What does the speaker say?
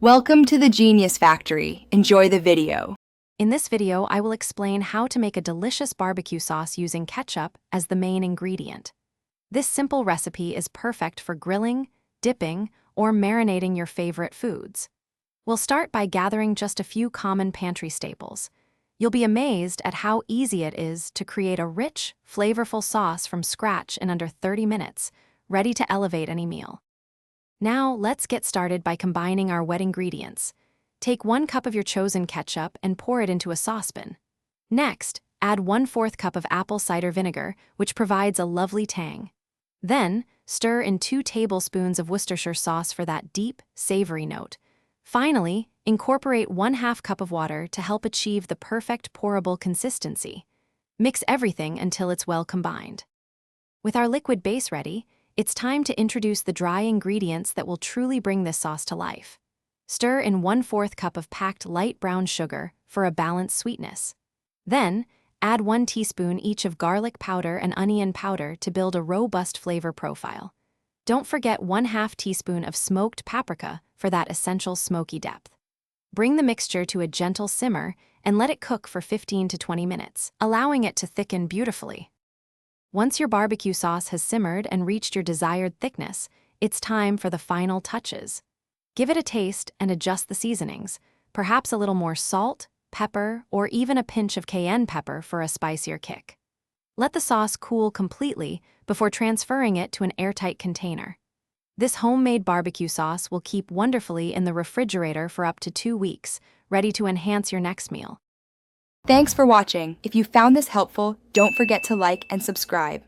Welcome to the Genius Factory. Enjoy the video. In this video, I will explain how to make a delicious barbecue sauce using ketchup as the main ingredient. This simple recipe is perfect for grilling, dipping, or marinating your favorite foods. We'll start by gathering just a few common pantry staples. You'll be amazed at how easy it is to create a rich, flavorful sauce from scratch in under 30 minutes, ready to elevate any meal. Now, let's get started by combining our wet ingredients. Take 1 cup of your chosen ketchup and pour it into a saucepan. Next, add 1/4 cup of apple cider vinegar, which provides a lovely tang. Then, stir in 2 tablespoons of Worcestershire sauce for that deep, savory note. Finally, incorporate 1/2 cup of water to help achieve the perfect pourable consistency. Mix everything until it's well combined. With our liquid base ready, it's time to introduce the dry ingredients that will truly bring this sauce to life. Stir in 1/4 cup of packed light brown sugar for a balanced sweetness. Then, add 1 teaspoon each of garlic powder and onion powder to build a robust flavor profile. Don't forget 1/2 teaspoon of smoked paprika for that essential smoky depth. Bring the mixture to a gentle simmer and let it cook for 15 to 20 minutes, allowing it to thicken beautifully. Once your barbecue sauce has simmered and reached your desired thickness, it's time for the final touches. Give it a taste and adjust the seasonings, perhaps a little more salt, pepper, or even a pinch of cayenne pepper for a spicier kick. Let the sauce cool completely before transferring it to an airtight container. This homemade barbecue sauce will keep wonderfully in the refrigerator for up to 2 weeks, ready to enhance your next meal. Thanks for watching. If you found this helpful, don't forget to like and subscribe.